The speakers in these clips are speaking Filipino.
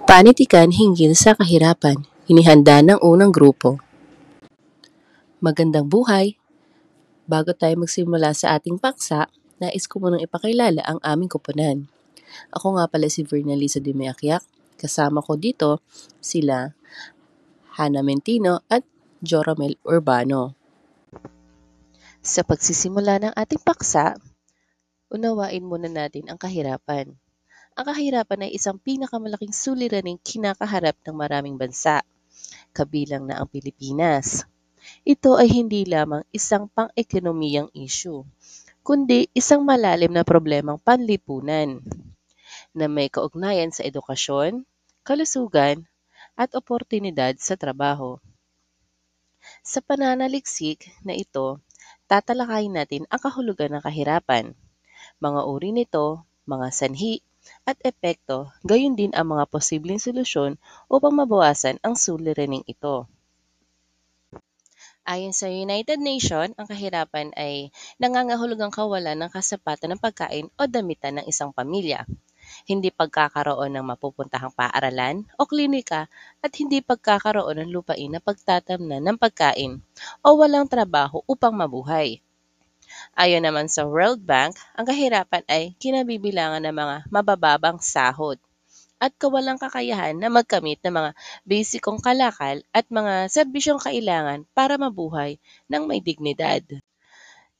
Panitikan hinggil sa kahirapan, inihanda ng unang grupo. Magandang buhay! Bago tayo magsimula sa ating paksa, nais ko munang ipakilala ang aming koponan. Ako nga pala si Vernalisa Dimeacquiac. Kasama ko dito sila Hana Mentino at Joramel Urbano. Sa pagsisimula ng ating paksa, unawain muna natin ang kahirapan. Ang kahirapan ay isang pinakamalaking suliraning kinakaharap ng maraming bansa, kabilang na ang Pilipinas. Ito ay hindi lamang isang pang-ekonomiyang issue, kundi isang malalim na problemang panlipunan na may kaugnayan sa edukasyon, kalusugan, at oportunidad sa trabaho. Sa pananaliksik na ito, tatalakayin natin ang kahulugan ng kahirapan, mga uri nito, mga sanhi, at epekto, gayon din ang mga posibleng solusyon upang mabawasan ang suliraning ito. Ayon sa United Nations, ang kahirapan ay nangangahulugang kawalan ng kasapatan ng pagkain o damitan ng isang pamilya, hindi pagkakaroon ng mapupuntahang paaralan o klinika, at hindi pagkakaroon ng lupain na pagtatamnan ng pagkain o walang trabaho upang mabuhay. Ayon naman sa World Bank, ang kahirapan ay kinabibilangan ng mga mabababang sahod at kawalang kakayahan na magkamit ng mga basikong kalakal at mga serbisyong kailangan para mabuhay ng may dignidad.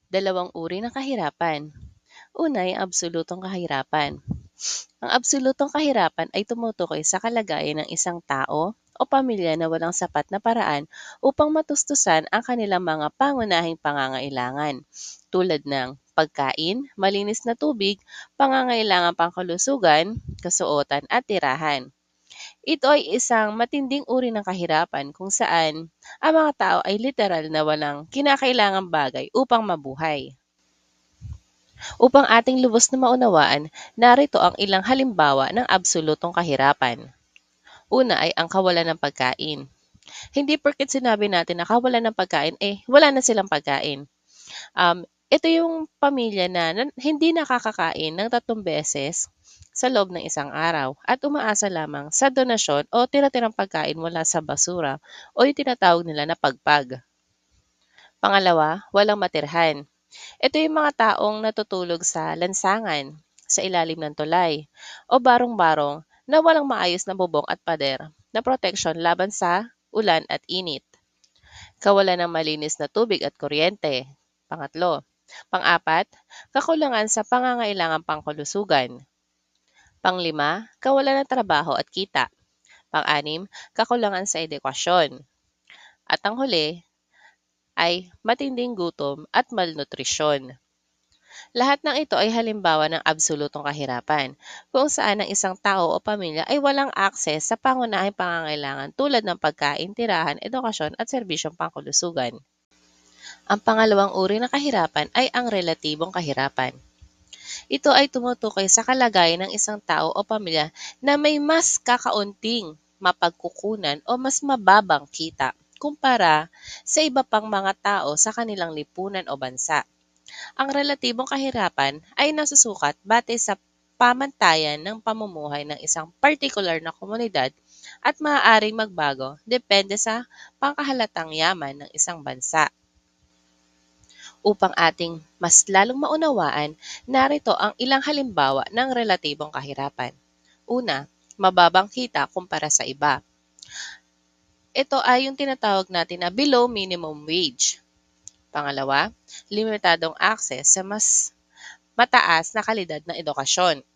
Dalawang uri ng kahirapan. Una ay absolutong kahirapan. Ang absolutong kahirapan ay tumutukoy sa kalagayan ng isang tao o pamilya na walang sapat na paraan upang matustusan ang kanilang mga pangunahing pangangailangan, tulad ng pagkain, malinis na tubig, pangangailangan pangkalusugan, kasuotan at tirahan. Ito ay isang matinding uri ng kahirapan kung saan ang mga tao ay literal na walang kinakailangang bagay upang mabuhay. Upang ating lubos na maunawaan, narito ang ilang halimbawa ng absolutong kahirapan. Una ay ang kawalan ng pagkain. Hindi porket sinabi natin na kawalan ng pagkain, wala na silang pagkain. Ito yung pamilya na hindi nakakakain ng 3 beses sa loob ng isang araw at umaasa lamang sa donasyon o tira-tirang pagkain mula sa basura o yung tinatawag nila na pagpag. Pangalawa, walang matirhan. Ito yung mga taong natutulog sa lansangan, sa ilalim ng tulay, o barong-barong na walang maayos na bubong at pader na proteksyon laban sa ulan at init. Kawalan ng malinis na tubig at kuryente. Pangatlo. Pang-apat, kakulangan sa pangangailangang pangkalusugan. Pang-5, kawalan ng trabaho at kita. Pang-6, kakulangan sa edukasyon. At ang huli ay matinding gutom at malnutrisyon. Lahat ng ito ay halimbawa ng absolutong kahirapan, kung saan ang isang tao o pamilya ay walang akses sa pangunahing pangangailangan tulad ng pagkain, tirahan, edukasyon at serbisyong pangkalusugan. Ang pangalawang uri ng kahirapan ay ang relatibong kahirapan. Ito ay tumutukoy sa kalagayan ng isang tao o pamilya na may mas kakaunting mapagkukunan o mas mababang kita kumpara sa iba pang mga tao sa kanilang lipunan o bansa. Ang relatibong kahirapan ay nasusukat batay sa pamantayan ng pamumuhay ng isang partikular na komunidad at maaaring magbago depende sa pangkahalatang yaman ng isang bansa. Upang ating mas lalong maunawaan, narito ang ilang halimbawa ng relatibong kahirapan. Una, mababang kita kumpara sa iba. Ito ay yung tinatawag natin na below minimum wage. Pangalawa, limitadong access sa mas mataas na kalidad ng edukasyon.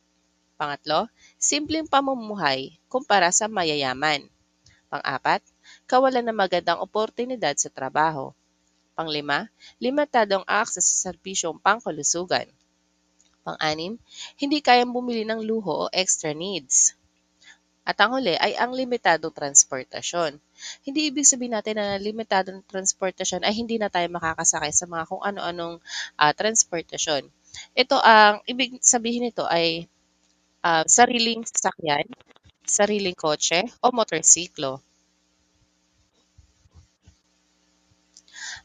Pangatlo, simpleng pamumuhay kumpara sa mayayaman. Pang-apat, kawalan ng magandang oportunidad sa trabaho. Pang-5, limitadong access sa serbisyong pangkalusugan. Pang-6, hindi kayang bumili ng luho o extra needs. At ang huli ay ang limitadong transportasyon. Hindi ibig sabihin natin na limitadong transportasyon ay hindi na tayo makakasakay sa mga kung ano-anong transportasyon. Ito ang ibig sabihin nito ay sariling sasakyan, sariling kotse o motorsiklo.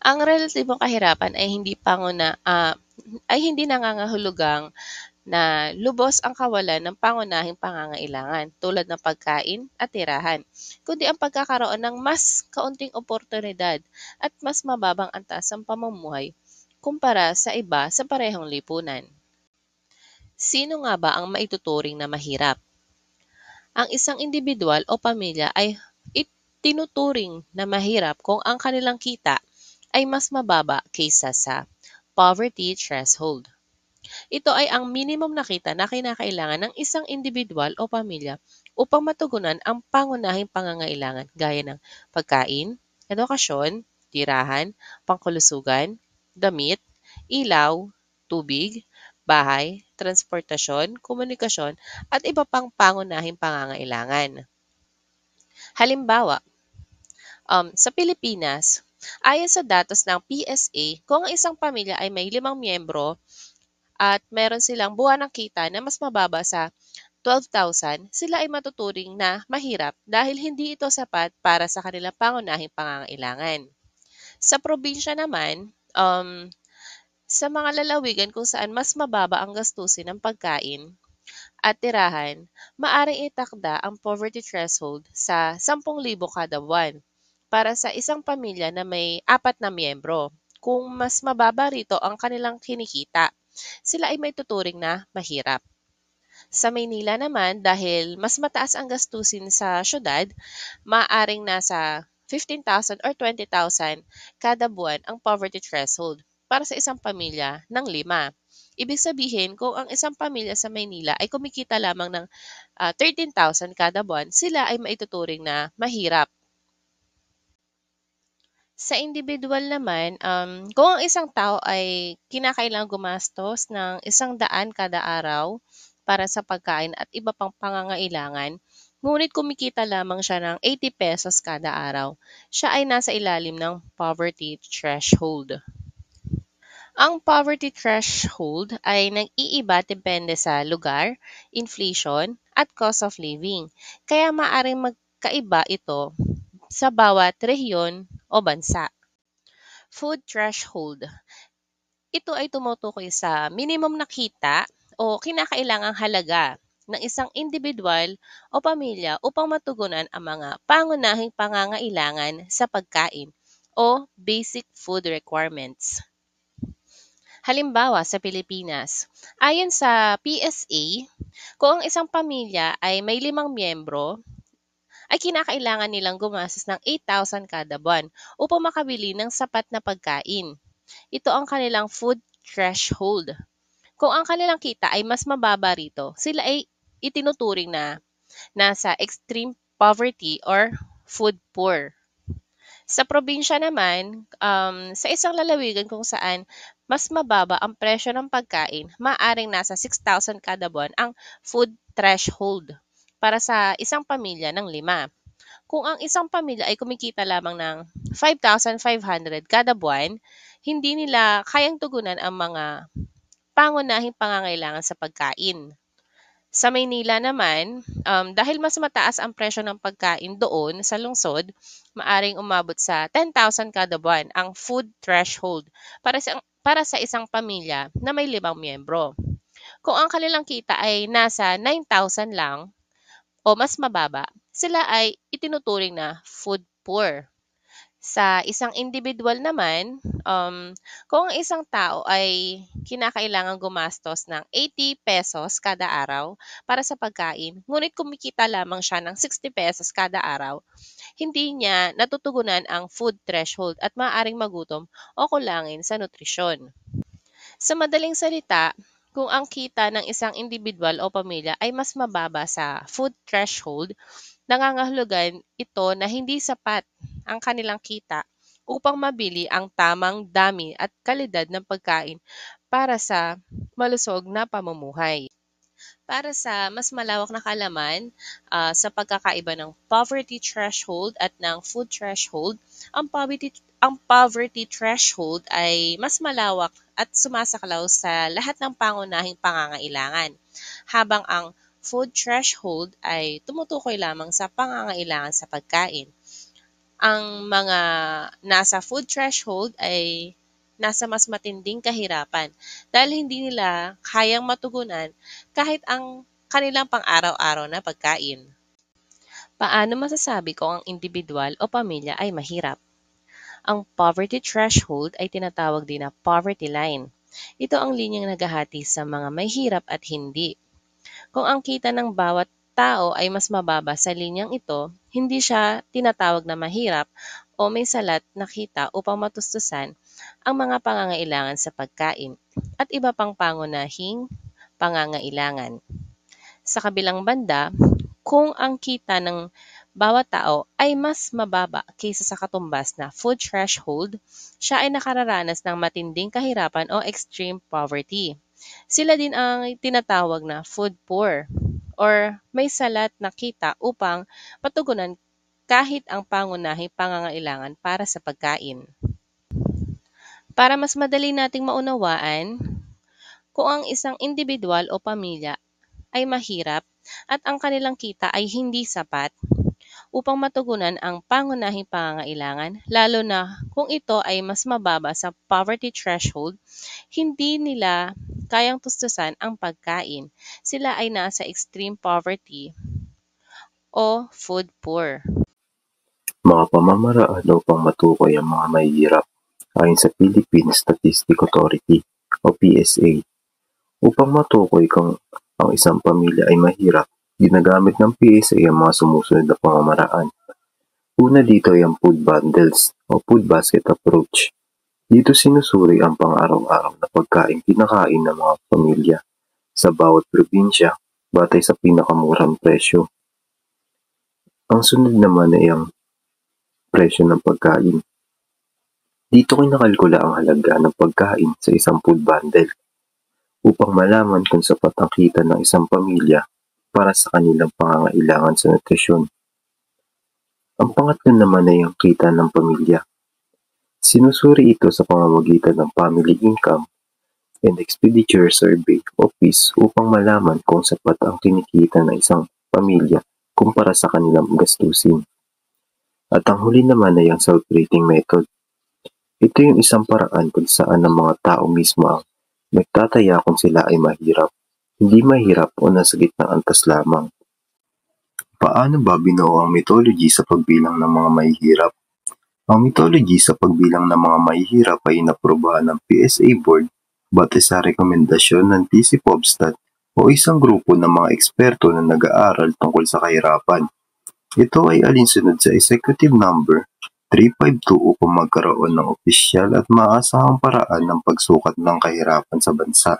Ang relatibong kahirapan ay hindi nangangahulugang na lubos ang kawalan ng pangunahing pangangailangan tulad ng pagkain at tirahan, kundi ang pagkakaroon ng mas kaunting oportunidad at mas mababang antas ng pamumuhay kumpara sa iba sa parehong lipunan. Sino nga ba ang maituturing na mahirap? Ang isang individual o pamilya ay tinuturing na mahirap kung ang kanilang kita ay mas mababa kaysa sa poverty threshold. Ito ay ang minimum na kita na kinakailangan ng isang individual o pamilya upang matugunan ang pangunahing pangangailangan gaya ng pagkain, edukasyon, tirahan, pangkulusugan, damit, ilaw, tubig, bahay, transportasyon, komunikasyon, at iba pang pangunahing pangangailangan. Halimbawa, sa Pilipinas, ayon sa datos ng PSA, kung ang isang pamilya ay may 5 miyembro at meron silang buwanang kita na mas mababa sa 12,000, sila ay matuturing na mahirap dahil hindi ito sapat para sa kanilang pangunahing pangangailangan. Sa probinsya naman, sa mga lalawigan kung saan mas mababa ang gastusin ng pagkain at tirahan, maaring itakda ang poverty threshold sa 10,000 kada buwan para sa isang pamilya na may 4 na miyembro. Kung mas mababa rito ang kanilang kinikita, sila ay may tuturing na mahirap. Sa Maynila naman, dahil mas mataas ang gastusin sa syudad, maaaring nasa 15,000 or 20,000 kada buwan ang poverty threshold para sa isang pamilya ng 5. Ibig sabihin, kung ang isang pamilya sa Maynila ay kumikita lamang ng 13,000 kada buwan, sila ay maituturing na mahirap. Sa individual naman, kung ang isang tao ay kinakailangang gumastos ng 100 kada araw para sa pagkain at iba pang pangangailangan, ngunit kumikita lamang siya ng 80 pesos kada araw, siya ay nasa ilalim ng poverty threshold. Ang poverty threshold ay nag-iiba depende sa lugar, inflation, at cost of living. Kaya maaring magkaiba ito sa bawat rehiyon o bansa. Food threshold. Ito ay tumutukoy sa minimum na kita o kinakailangang halaga ng isang individual o pamilya upang matugunan ang mga pangunahing pangangailangan sa pagkain o basic food requirements. Halimbawa, sa Pilipinas, ayon sa PSA, kung ang isang pamilya ay may 5 miyembro, ay kinakailangan nilang gumastos ng 8,000 kada buwan upang makabili ng sapat na pagkain. Ito ang kanilang food threshold. Kung ang kanilang kita ay mas mababa rito, sila ay itinuturing na nasa extreme poverty or food poor. Sa probinsya naman, sa isang lalawigan kung saan mas mababa ang presyo ng pagkain, maaring nasa 6,000 kada buwan ang food threshold para sa isang pamilya ng 5. Kung ang isang pamilya ay kumikita lamang ng 5,500 kada buwan, hindi nila kayang tugunan ang mga pangunahing pangangailangan sa pagkain. Sa Maynila naman, dahil mas mataas ang presyo ng pagkain doon sa lungsod, maaring umabot sa 10,000 kada buwan ang food threshold para sa isang pamilya na may 5 miyembro. Kung ang kanilang kita ay nasa 9,000 lang o mas mababa, sila ay itinuturing na food poor. Sa isang individual naman, kung ang isang tao ay kinakailangang gumastos ng 80 pesos kada araw para sa pagkain, ngunit kumikita lamang siya ng 60 pesos kada araw, hindi niya natutugunan ang food threshold at maaaring magutom o kulangin sa nutrisyon. Sa madaling salita, kung ang kita ng isang individual o pamilya ay mas mababa sa food threshold, nangangahulugan ito na hindi sapat ang kanilang kita upang mabili ang tamang dami at kalidad ng pagkain para sa malusog na pamumuhay. Para sa mas malawak na kaalaman sa pagkakaiba ng poverty threshold at ng food threshold, ang poverty threshold ay mas malawak at sumasaklaw sa lahat ng pangunahing pangangailangan, habang ang food threshold ay tumutukoy lamang sa pangangailangan sa pagkain. Ang mga nasa food threshold ay nasa mas matinding kahirapan dahil hindi nila kayang matugunan kahit ang kanilang pang-araw-araw na pagkain. Paano masasabi kung ang individual o pamilya ay mahirap? Ang poverty threshold ay tinatawag din na poverty line. Ito ang linyang naghahati sa mga may hirap at hindi. Kung ang kita ng bawat tao ay mas mababa sa linyang ito, hindi siya tinatawag na mahirap o may salat na kita upang matustusan ang mga pangangailangan sa pagkain at iba pang pangunahing pangangailangan. Sa kabilang banda, kung ang kita ng bawat tao ay mas mababa kaysa sa katumbas na food threshold, siya ay nakararanas ng matinding kahirapan o extreme poverty. Sila din ang tinatawag na food poor or may salat na kita upang matugunan kahit ang pangunahing pangangailangan para sa pagkain. Para mas madali nating maunawaan kung ang isang individual o pamilya ay mahirap at ang kanilang kita ay hindi sapat upang matugunan ang pangunahing pangangailangan, lalo na kung ito ay mas mababa sa poverty threshold, hindi nila kayang tustusan ang pagkain. Sila ay nasa extreme poverty o food poor. Mga pamamaraan upang matukoy ang mga mahihirap ayon sa Philippine Statistics Authority o PSA. Upang matukoy kung ang isang pamilya ay mahirap, ginagamit ng PSA ang mga sumusunod na pamamaraan. Una dito ay ang food bundles o food basket approach. Dito sinusuri ang pang-araw-araw na pagkain kinakain ng mga pamilya sa bawat probinsya batay sa pinakamurang presyo. Ang sunod naman ay ang presyo ng pagkain. Dito kinakalkula ang halaga ng pagkain sa isang food bundle upang malaman kung sapat ang kita ng isang pamilya para sa kanilang pangangailangan sa nutrisyon. Ang pangatlo naman ay ang kita ng pamilya. Sinusuri ito sa pamamagitan ng Family Income and Expenditure Survey Office upang malaman kung sapat ang kinikita ng isang pamilya kumpara sa kanilang gastusin. At ang huli naman ay ang self-rating method. Ito yung isang paraan kung saan ang mga tao mismo ang nagtataya kung sila ay mahirap, hindi mahirap o nasa gitnang antas lamang. Paano ba binuo ang methodology sa pagbilang ng mga mahihirap? Ang methodology sa pagbilang ng mga mahihirap ay inaprubahan ng PSA Board batay sa rekomendasyon ng TC Pobstat o isang grupo ng mga eksperto na nag-aaral tungkol sa kahirapan. Ito ay alinsunod sa Executive Number 352 upang magkaroon ng opisyal at maaasahang paraan ng pagsukat ng kahirapan sa bansa.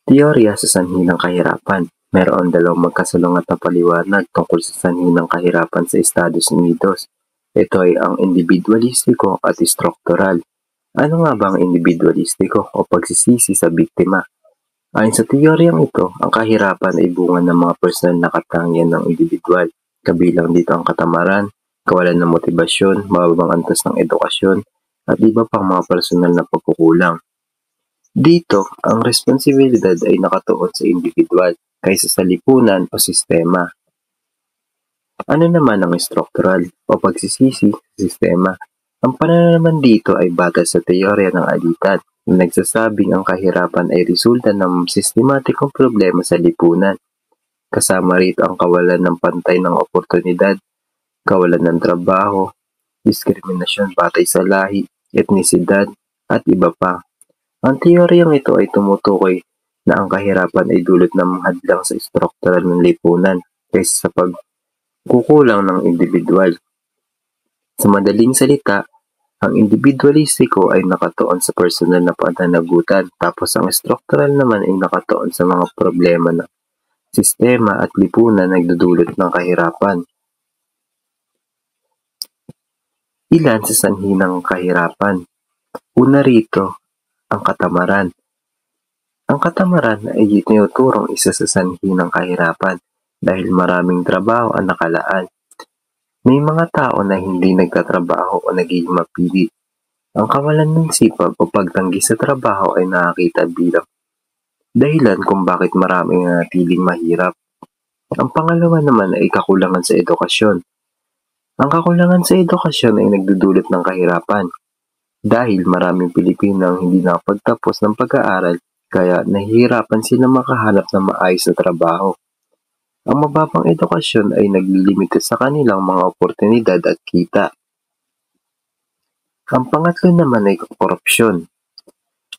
Teorya sa sanhi ng kahirapan. Mayroon dalawang magkasalungat na paliwanag tungkol sa sanhi ng kahirapan sa Estados Unidos. Ito ay ang individualistiko at struktural. Ano nga ba ang individualistiko o pagsisisi sa biktima? Ayon sa teoryang ito, ang kahirapan ay bunga ng mga personal na katangian ng individual. Kabilang dito ang katamaran, kawalan ng motibasyon, mababang antas ng edukasyon, at iba pang mga personal na pagkukulang. Dito, ang responsibilidad ay nakatuon sa individual kaysa sa lipunan o sistema. Ano naman ang struktural o pagsisisi sa sistema? Ang pananaw naman dito ay batay sa teorya ng alitan na nagsasabing ang kahirapan ay resulta ng sistematikong problema sa lipunan. Kasama rito ang kawalan ng pantay ng oportunidad, kawalan ng trabaho, diskriminasyon batay sa lahi, etnisidad, at iba pa. Ang teoryang ito ay tumutukoy na ang kahirapan ay dulot ng hadlang sa struktural ng lipunan kaysa sa pagkukulang ng individual. Sa madaling salita, ang individualistiko ay nakatuon sa personal na pananagutan, tapos ang struktural naman ay nakatuon sa mga problema ng sistema at lipunan na nagdudulot ng kahirapan. Ilan sa sanhi ng kahirapan. Una rito, ang katamaran. Ang katamaran ay itinuturong isa sa sanhi ng kahirapan dahil maraming trabaho ang nakalaan. May mga tao na hindi nagtatrabaho o nagiging mapili. Ang kawalan ng sipag o pagtanggi sa trabaho ay nakakita bilang dahilan kung bakit maraming nanatiling mahirap. Ang pangalawa naman ay kakulangan sa edukasyon. Ang kakulangan sa edukasyon ay nagdudulot ng kahirapan. dahil maraming Pilipino ang hindi nakapagtapos ng pag-aaral kaya nahihirapan sila makahanap ng maayos na trabaho. Ang mababang edukasyon ay naglilimita sa kanilang mga oportunidad at kita. Ang pangatlo naman ay korupsyon.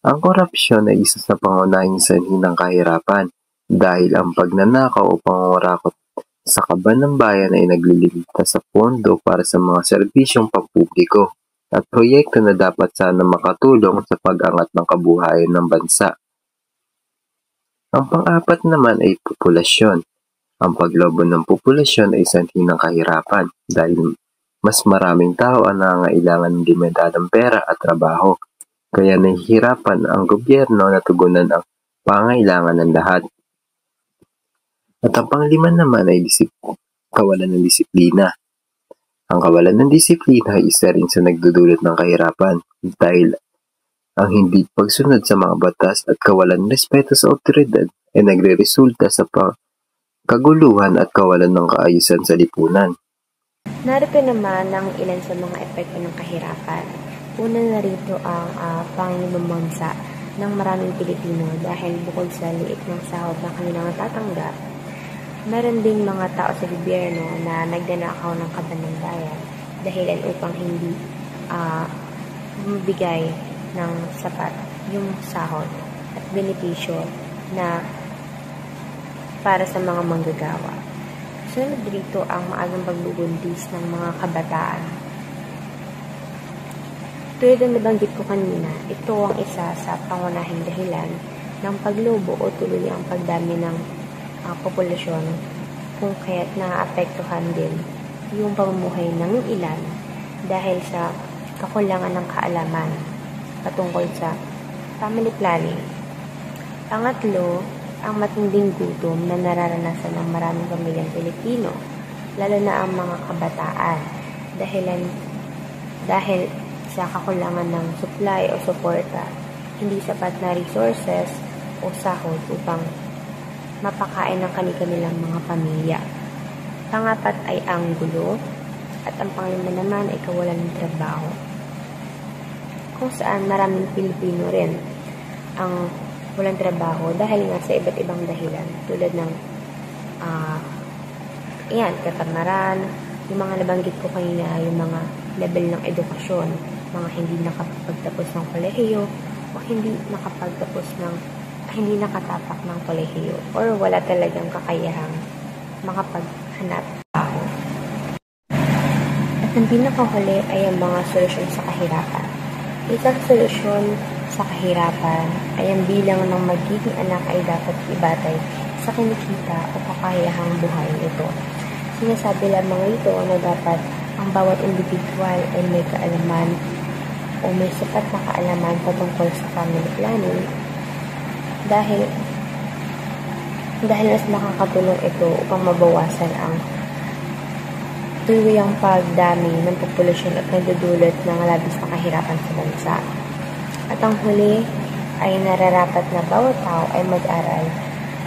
Ang korupsyon ay isa sa pangunahing sanhi ng kahirapan dahil ang pagnanakaw o pangungurakot sa kaban ng bayan ay naglilimita sa pondo para sa mga serbisyong pampubliko at proyekto na dapat sana makatulong sa pag-angat ng kabuhayan ng bansa. Ang pang-apat naman ay populasyon. Ang paglobo ng populasyon ay sanhi ng kahirapan dahil mas maraming tao ang nangangailangan ng limitadong pera at trabaho. Kaya nahihirapan ang gobyerno na tugunan ang pangailangan ng lahat. At ang panglima naman ay kawalan ng disiplina. Ang kawalan ng disiplina ay isa rin sa nagdudulot ng kahirapan dahil ang hindi pagsunod sa mga batas at kawalan ng respeto sa otoridad ay nagreresulta sa kaguluhan at kawalan ng kaayusan sa lipunan. Narito naman ang ilan sa mga epekto ng kahirapan. Una na rito ang panginumangsa ng maraming Pilipino dahil bukod sa liit ng sahod na kanilang natatanggap, meron ding mga tao sa gobyerno na nagnanakaw ng kaban ng bayan dahilan upang hindi mabigay ng sapat yung sahod at benepisyo na para sa mga manggagawa. Sunod dito ang maagang pagbubuntis ng mga kabataan. Tulad ng nabanggit ko kanina, ito ang isa sa pangunahing dahilan ng paglobo o tuloy ang pagdami ng populasyon kung kaya't naapektuhan din yung pamumuhay ng ilan dahil sa kakulangan ng kaalaman patungkol sa family planning. Pangatlo, ang matinding gutom na nararanasan ng maraming pamilyang Pilipino, lalo na ang mga kabataan dahil sa kakulangan ng supply o suporta, hindi sapat na resources o sahod upang mapakain ng kanilang mga pamilya. Pangapat ay ang gulo at ang panglima naman ay kawalan ng trabaho. Kung saan maraming Pilipino rin ang walang trabaho dahil nga sa iba't ibang dahilan tulad ng katamaran, yung mga nabanggit ko kanina, yung mga level ng edukasyon, mga hindi nakapagtapos ng kolehiyo o hindi nakatapak ng kolehiyo or wala talagang kakayahang makapaghanap trabaho. At ang pinakahuli ay ang mga solusyon sa kahirapan. Isang solusyon sa kahirapan ay ang bilang ng magiging anak ay dapat ibatay sa kinikita o kakayahang buhay nito. Sinasabi lamang ito na dapat ang bawat individual ay may kaalaman o may sapat na kaalaman patungkol sa family planning dahil mas makakatulong ito upang mabawasan ang tuluyang pagdami ng populasyon at nagdudulot ng labis na kahirapan sa bansa. At ang huli ay nararapat na bawat tao ay mag-aral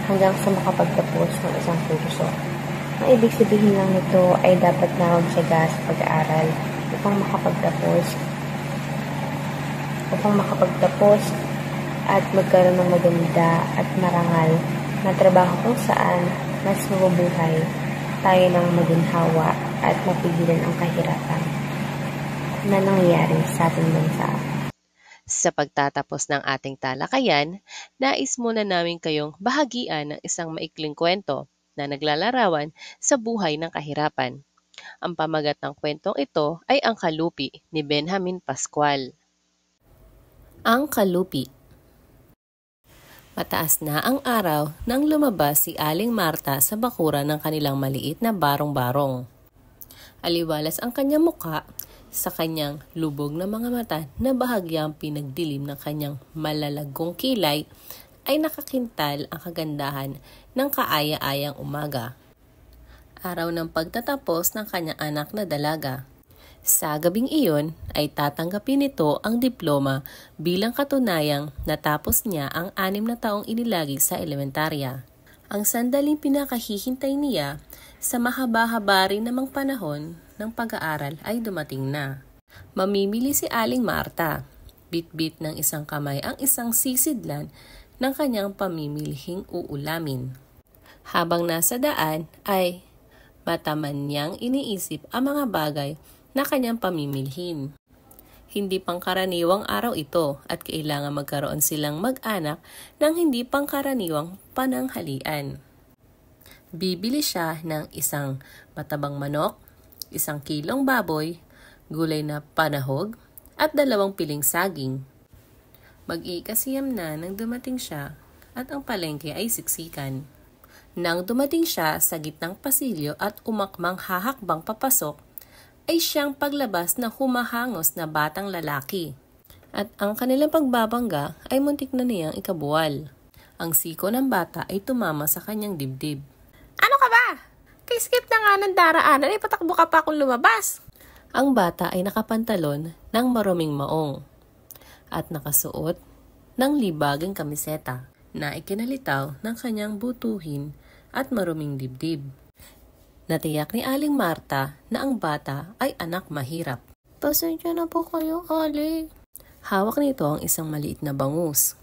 hanggang sa makapagtapos ng isang kurso. Ang ibig sabihin lang nito ay dapat na magtiyaga sa pag-aaral upang makapagtapos at magkaroon ng maganda at marangal na trabaho kung saan mas mabubuhay tayo ng maginhawa at mapigilan ang kahirapan na nangyayari sa ating bansa. Sa pagtatapos ng ating talakayan, nais muna namin kayong bahagian ng isang maikling kwento na naglalarawan sa buhay ng kahirapan. Ang pamagat ng kwentong ito ay Ang Kalupi ni Benjamin Pascual. Ang Kalupi. Mataas na ang araw nang lumabas si Aling Marta sa bakuran ng kanilang maliit na barong-barong. Aliwalas ang kanyang muka sa kanyang lubog na mga mata na bahagyang pinagdilim ng kanyang malalagong kilay ay nakakintal ang kagandahan ng kaaya-ayang umaga. Araw ng pagtatapos ng kanyang anak na dalaga. Sa gabing iyon ay tatanggapin nito ang diploma bilang katunayang natapos niya ang 6 na taong inilagay sa elementarya. Ang sandaling pinakahihintay niya sa mahaba-haba rin namang panahon ng pag-aaral ay dumating na. Mamimili si Aling Marta Bit-bit ng isang kamay ang isang sisidlan ng kanyang pamimilhing uulamin. Habang nasa daan ay mataman niyang iniisip ang mga bagay na kanyang pamimilhin. Hindi pangkaraniwang araw ito at kailangan magkaroon silang mag-anak ng hindi pangkaraniwang pananghalian. Bibili siya ng isang matabang manok, 1 kilong baboy, gulay na panahog, at 2 piling saging. Mag-iikasiyam na nang dumating siya at ang palengke ay siksikan. Nang dumating siya sa gitnang pasilyo at umakmang hahakbang papasok, ay siyang paglabas na humahangos na batang lalaki. At ang kanilang pagbabangga ay muntik na niyang ikabuwal. Ang siko ng bata ay tumama sa kanyang dibdib. Ano ka ba? Kay-skip na nga ng daraanan ay patakbo ka pa kung lumabas. Ang bata ay nakapantalon ng maruming maong at nakasuot ng libaging kamiseta na ikinalitaw ng kanyang butuhin at maruming dibdib. Natiyak ni Aling Marta na ang bata ay anak mahirap. Pasensya na po kayo, Ali. Hawak nito ang isang maliit na bangus.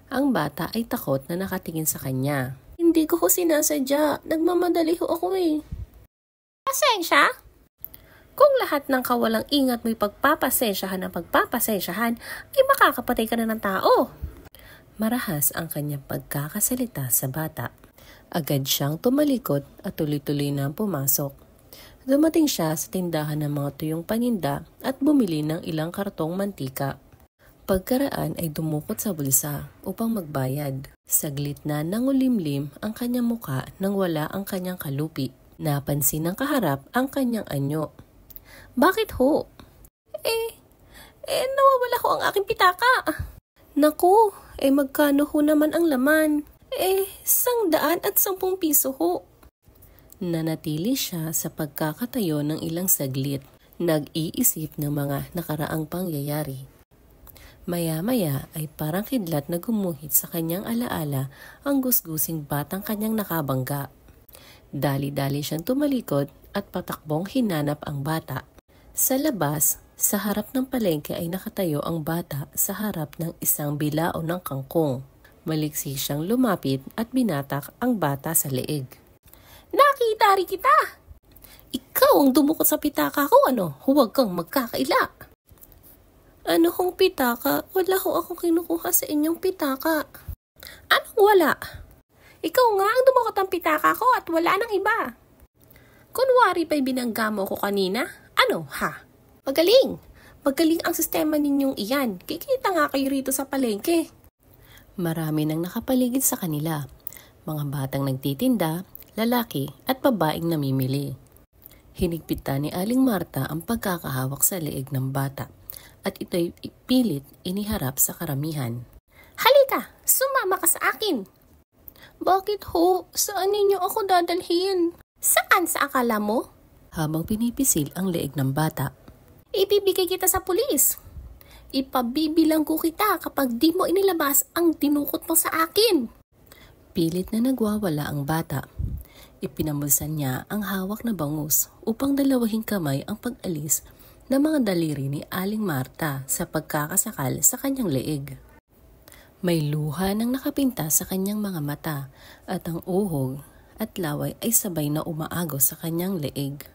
Ang bata ay takot na nakatingin sa kanya. Hindi ko sinasadya. Nagmamadali ho ako eh. Pasensya? Kung lahat ng kawalang ingat mo'y pagpapasensyahan ang pagpapasensyahan, ay makakapatay ka na ng tao. Marahas ang kanyang pagkakasalita sa bata. Agad siyang tumalikod at tuloy-tuloy na pumasok. Dumating siya sa tindahan ng mga tuyong paninda at bumili ng ilang kartong mantika. Pagkaraan ay dumukot sa bulsa upang magbayad. Saglit na nangulimlim ang kanyang muka nang wala ang kanyang kalupi. Napansin ng kaharap ang kanyang anyo. Bakit ho? Nawawala ho ang aking pitaka. Naku, magkano ho naman ang laman? 110 piso ho. Nanatili siya sa pagkakatayo ng ilang saglit, nag-iisip ng mga nakaraang pangyayari. Maya-maya ay parang kidlat na gumuhit sa kanyang alaala ang gusgusing batang kanyang nakabangga. Dali-dali siyang tumalikod at patakbong hinanap ang bata. Sa labas, sa harap ng palengke ay nakatayo ang bata sa harap ng isang bilao ng kangkong. Maliksi siyang lumapit at binatak ang bata sa leeg. Nakita rin kita! Ikaw ang dumukot sa pitaka ko, ano? Huwag kang magkakaila. Ano hong pitaka? Wala ho akong kinukuha sa inyong pitaka. Anong wala? Ikaw nga ang dumukot ang pitaka ko at wala nang iba. Kunwari pa'y binangga mo ko kanina? Ano, ha? Magaling! Magaling ang sistema ninyong iyan. Kikita nga kayo rito sa palengke. Marami nang nakapaligid sa kanila. Mga batang nagtitinda, lalaki at babaeng namimili. Hinigpitan ni Aling Marta ang pagkakahawak sa leeg ng bata at ito'y pilit iniharap sa karamihan. Halika! Sumama ka sa akin! Bakit ho? Saan ninyo ako dadalhin? Saan sa akala mo? Habang pinipisil ang leeg ng bata. Ibibigay kita sa pulis. Ipabibilang ko kita kapag di mo inilabas ang dinukot mo sa akin. Pilit na nagwawala ang bata. Ipinamulsan niya ang hawak na bangus upang dalawahing kamay ang pag-alis ng mga daliri ni Aling Marta sa pagkakasakal sa kanyang leeg. May luha nang nakapinta sa kanyang mga mata at ang uhog at laway ay sabay na umaagos sa kanyang leeg.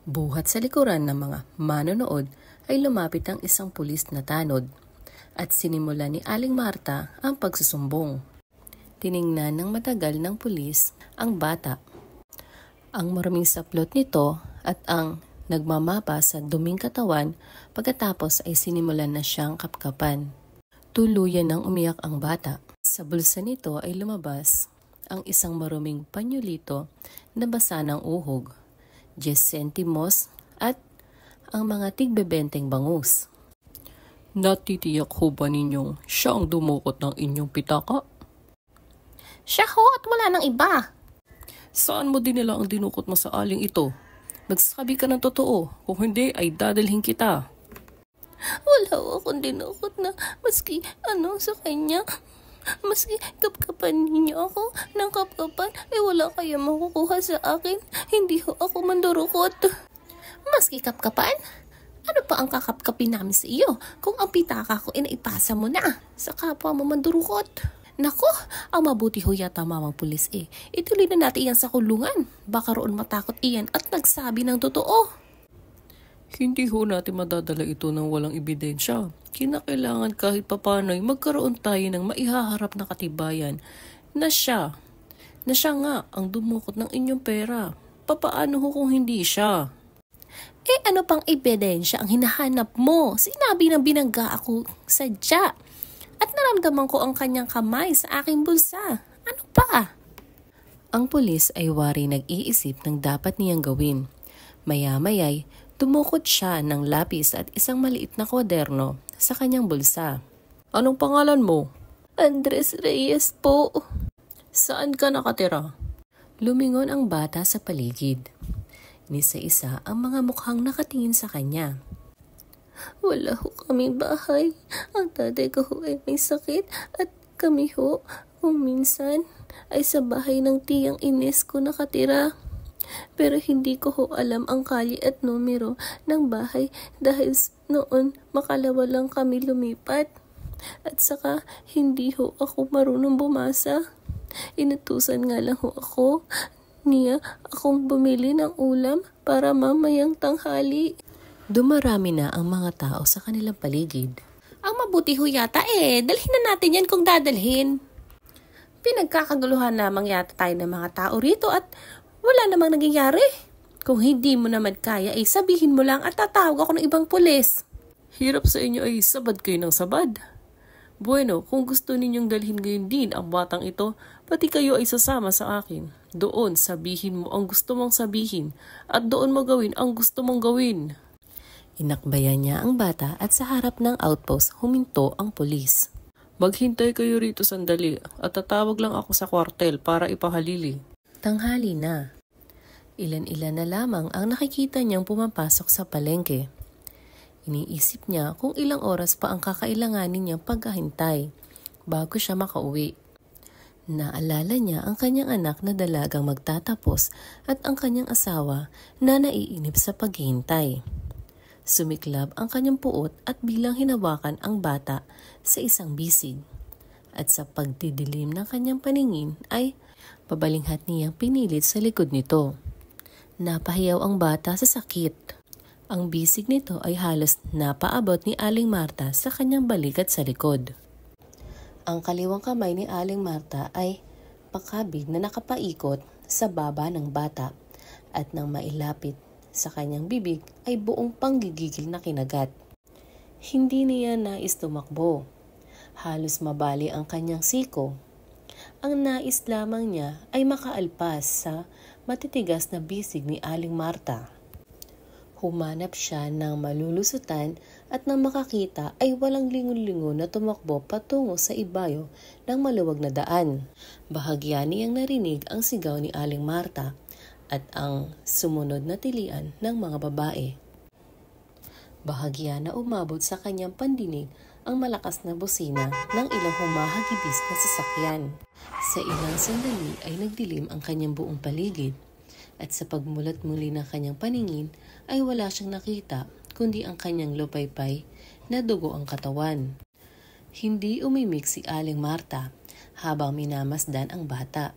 Buhat sa likuran ng mga manonood ay lumapit ang isang pulis na tanod at sinimula ni Aling Marta ang pagsusumbong. Tiningnan ng matagal ng pulis ang bata. Ang maruming saplot nito at ang nagmamapa sa duming katawan pagkatapos ay sinimulan na siyang kapkapan. Tuluyan nang umiyak ang bata. Sa bulsa nito ay lumabas ang isang maruming panyulito na basa ng uhog, 10 sentimos at ang mga tigbebenteng bangus. Natitiyak ho ba ninyong siya ang dumukot ng inyong pitaka? Siya ho at wala nang iba. Saan mo din nila ang dinukot mo sa aling ito? Magsabi ka ng totoo, kung hindi ay dadalhin kita. Wala ho akong dinukot na maski sa kanya. Maski kapkapan ninyo ako ng kapkapan ay wala kayo makukuha sa akin. Hindi ho ako mandurukot. Maski kapkapan? Ano pa ang kakapkapin namin sa iyo kung ang pitaka ko inaipasa mo na sa kapwa mo mandurukot? Nako, ang mabuti ho yata mamang pulis ituloy na natin iyan sa kulungan. Baka roon matakot iyan at nagsabi ng totoo. Hindi ho natin madadala ito ng walang ebidensya. Kinakailangan kahit papano'y magkaroon tayo ng maihaharap na katibayan na siya nga ang dumukot ng inyong pera. Papaano ho kung hindi siya? Ano pang ebidensya ang hinahanap mo? Sinabi ng binangga ako sadya. At naramdaman ko ang kanyang kamay sa aking bulsa. Ano pa? Ang pulis ay wari nag-iisip ng dapat niyang gawin. Maya-maya'y dumukot siya ng lapis at isang maliit na kwaderno sa kanyang bulsa. Anong pangalan mo? Andres Reyes po. Saan ka nakatira? Lumingon ang bata sa paligid. Nisa-isa ang mga mukhang nakatingin sa kanya. Wala ho kaming bahay. Ang tatay ko ho ay may sakit at kami ho kung minsan ay sa bahay ng tiyang Ines ko nakatira. Pero hindi ko ho alam ang kalye at numero ng bahay dahil noon makalawa lang kami lumipat. At saka hindi ho ako marunong bumasa. Inutusan nga lang ho ako niya akong bumili ng ulam para mamayang tanghali. Dumarami na ang mga tao sa kanilang paligid. Ang mabuti ho yata dalhin na natin yan kung dadalhin. Pinagkakaguluhan lamang yata tayo ng mga tao rito at wala namang nangyayari. Kung hindi mo naman kaya sabihin mo lang at tatawag ako ng ibang pulis. Hirap sa inyo ay sabad kayo ng sabad. Bueno, kung gusto ninyong dalhin ngayon din ang batang ito, pati kayo ay sasama sa akin. Doon sabihin mo ang gusto mong sabihin at doon mo gawin ang gusto mong gawin. Inakbayan niya ang bata at sa harap ng outpost huminto ang pulis. Maghintay kayo rito sandali at tatawag lang ako sa kwartel para ipahalili. Tanghali na. Ilan-ilan na lamang ang nakikita niyang pumapasok sa palengke. Iniisip niya kung ilang oras pa ang kakailanganin niyang paghahintay bago siya makauwi. Naalala niya ang kanyang anak na dalagang magtatapos at ang kanyang asawa na naiinip sa paghihintay. Sumiklab ang kanyang puot at bilang hinawakan ang bata sa isang bisig. At sa pagdidilim ng kanyang paningin ay pabalinghat niyang pinilit sa likod nito. Napahiyaw ang bata sa sakit. Ang bisig nito ay halos napaabot ni Aling Marta sa kanyang balikat sa likod. Ang kaliwang kamay ni Aling Marta ay pakabig na nakapaikot sa baba ng bata at nang mailapit sa kanyang bibig ay buong panggigigil na kinagat. Hindi niya nais tumakbo. Halos mabali ang kanyang siko. Ang nais lamang niya ay makaalpas sa matitigas na bisig ni Aling Marta. Humanap siya ng malulusutan at nang makakita ay walang lingon-lingon na tumakbo patungo sa ibayo ng maluwag na daan. Bahagya niyang narinig ang sigaw ni Aling Marta at ang sumunod na tilian ng mga babae. Bahagya na umabot sa kanyang pandinig ang malakas na busina ng ilang humahagibis na sasakyan. Sa ilang sandali ay nagdilim ang kanyang buong paligid at sa pagmulat muli ng kanyang paningin ay wala siyang nakita kundi ang kanyang lupaypay na dugo ang katawan. Hindi umimik si Aling Marta habang minamasdan ang bata.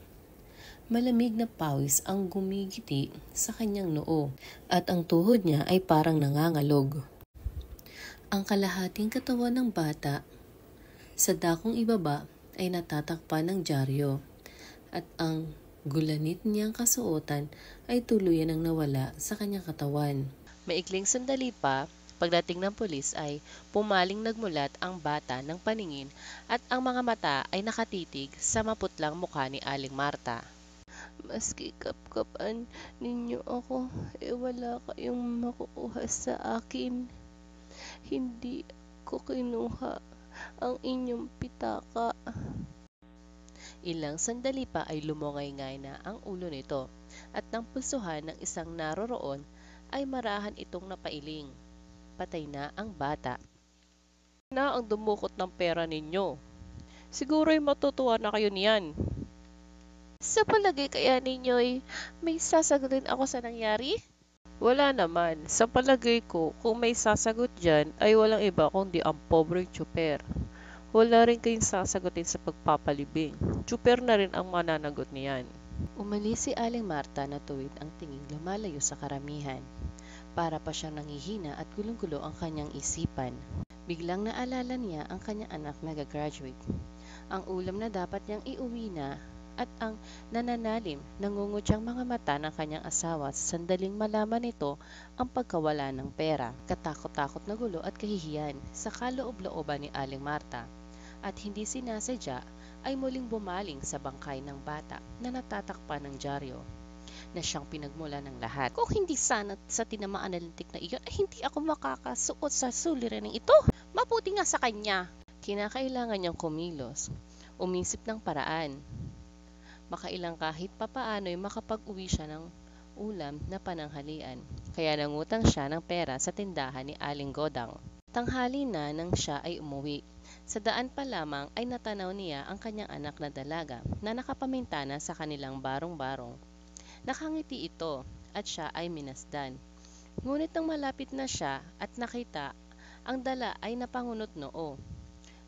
Malamig na pawis ang gumigiti sa kanyang noo at ang tuhod niya ay parang nangangalog. Ang kalahating katawan ng bata sa dakong ibaba ay natatakpan ng dyaryo at ang gulanit niyang kasuotan ay tuluyan ang nawala sa kanyang katawan. Maikling sandali pa, pagdating ng pulis ay pumaling nagmulat ang bata ng paningin at ang mga mata ay nakatitig sa maputlang mukha ni Aling Marta. Maski kapkapan ninyo ako, wala kayong makukuha sa akin. Hindi ko kinuha ang inyong pitaka. Ilang sandali pa ay lumungay-ngay na ang ulo nito at nang pulsuhan ng isang naroroon ay marahan itong napailing. Patay na ang bata. Na ang dumukot ng pera ninyo. Siguro'y matutuwa na kayo niyan. Sa palagay kaya ninyo'y may sasagutin ako sa nangyari? Wala naman. Sa palagay ko, kung may sasagot dyan, ay walang iba kundi ang pobreng tsuper. Wala rin kayong sasagutin sa pagpapalibing. Tsuper na rin ang mananagot niyan. Umalis si Aling Marta na tuwid ang tingin lumalayo sa karamihan. Para pa siyang nangihina at gulong-gulo ang kanyang isipan. Biglang naalala niya ang kanyang anak na gagraduate. Ang ulam na dapat niyang iuwi na at ang nananalim, nangungutyang mga mata ng kanyang asawa sa sandaling malaman nito ang pagkawala ng pera. Katakot-takot na gulo at kahihiyan sa kaloob-looban ni Aling Marta. At hindi sinasadya ay muling bumaling sa bangkay ng bata na natatakpan ng dyaryo na siyang pinagmula ng lahat. Kung hindi sana sa tinamaan na lintik na iyon, ay hindi ako makakasuot sa suliraning ito. Mabuti nga sa kanya. Kinakailangan niyang kumilos, umisip ng paraan. Makailang kahit papaano'y makapag-uwi siya ng ulam na pananghalian. Kaya nangutang siya ng pera sa tindahan ni Aling Godang. Tanghali na nang siya ay umuwi. Sa daan pa lamang ay natanaw niya ang kanyang anak na dalaga na nakapamintana sa kanilang barong-barong. Nakangiti ito at siya ay minasdan. Ngunit nang malapit na siya at nakita, ang dala ay napangunot noo.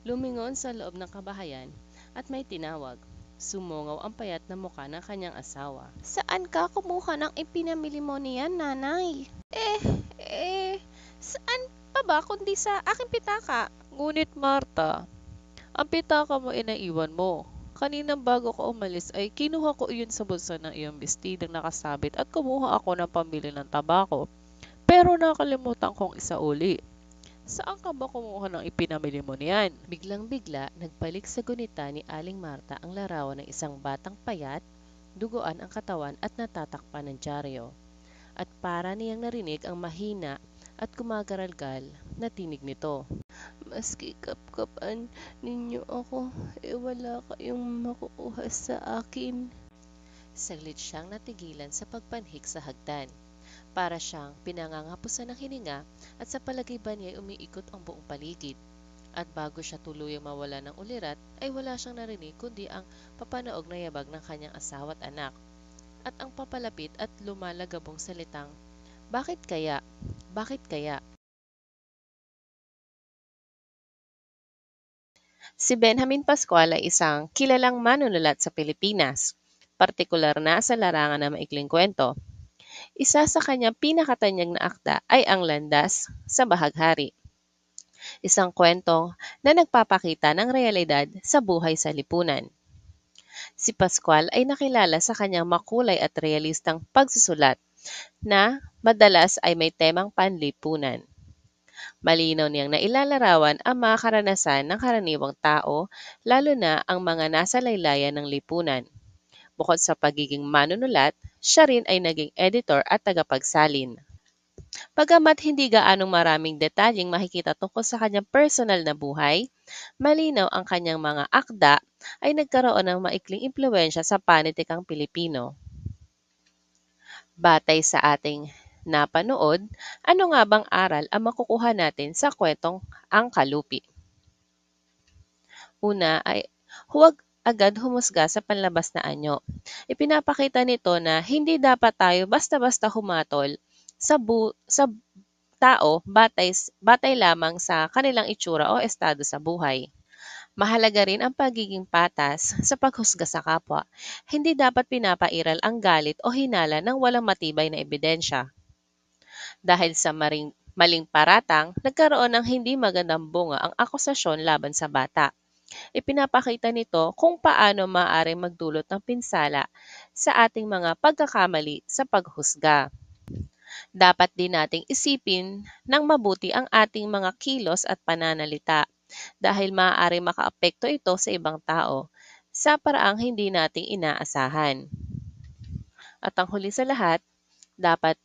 Lumingon sa loob ng kabahayan at may tinawag. Sumungaw ang payat na mukha ng kanyang asawa. Saan ka kumuha ng ipinamili mo niyan, nanay? Saan pa ba kundi sa aking pitaka? Ngunit Marta, ang pitaka mo inaiwan mo. Kaninang bago ko umalis ay kinuha ko iyon sa bulsa ng iyong bestidang nakasabit at kumuha ako ng pambili ng tabako. Pero nakalimutan kong isauli. Saan ka ba kumuha ng ipinamili mo niyan? Biglang-bigla, nagbalik sa gunita ni Aling Marta ang larawan ng isang batang payat, duguan ang katawan at natatakpan ng dyaryo. At para niyang narinig ang mahina at gumagaralgal na tinig nito. Maski kapkapan ninyo ako, wala kayong makukuha sa akin. Saglit siyang natigilan sa pagpanhik sa hagdan. Para siyang pinangangapusan ng hininga at sa palagay ba niya ay umiikot ang buong paligid. At bago siya tuluyang mawala ng ulirat, ay wala siyang narinig kundi ang papanaog na yabag ng kanyang asawa at anak. At ang papalapit at lumalagabong salitang, Bakit kaya? Bakit kaya? Si Benjamin Pascual ay isang kilalang manunulat sa Pilipinas, partikular na sa larangan ng maikling kwento. Isa sa kanyang pinakatanyag na akda ay ang Landas sa Bahaghari. Isang kwentong na nagpapakita ng realidad sa buhay sa lipunan. Si Pascual ay nakilala sa kanyang makulay at realistang pagsusulat na madalas ay may temang panlipunan. Malinaw niyang nailalarawan ang mga karanasan ng karaniwang tao, lalo na ang mga nasa laylayan ng lipunan. Bukod sa pagiging manunulat, siya rin ay naging editor at tagapagsalin. Bagamat hindi gaanong maraming detalyeng makikita tungkol sa kanyang personal na buhay, malinaw ang kanyang mga akda ay nagkaroon ng maikling impluwensya sa panitikang Pilipino. Batay sa ating napanood, ano nga bang aral ang makukuha natin sa kwentong Ang Kalupi? Una ay huwag agad humusga sa panlabas na anyo. Ipinapakita nito na hindi dapat tayo basta-basta humatol sa tao batay lamang sa kanilang itsura o estado sa buhay. Mahalaga rin ang pagiging patas sa paghusga sa kapwa. Hindi dapat pinapairal ang galit o hinala ng walang matibay na ebidensya. Dahil sa maling paratang, nagkaroon ng hindi magandang bunga ang akusasyon laban sa bata. Ipinapakita nito kung paano maaaring magdulot ng pinsala sa ating mga pagkakamali sa paghusga. Dapat din nating isipin ng mabuti ang ating mga kilos at pananalita dahil maaaring makaapekto ito sa ibang tao sa paraang hindi nating inaasahan. At ang huli sa lahat, dapat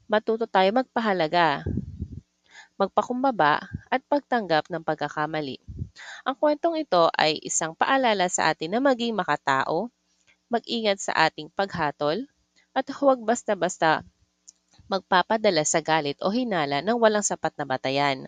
matuto tayo magpahalaga, magpakumbaba at pagtanggap ng pagkakamali. Ang kwentong ito ay isang paalala sa atin na maging makatao, mag-ingat sa ating paghatol, at huwag basta-basta magpapadala sa galit o hinala ng walang sapat na batayan.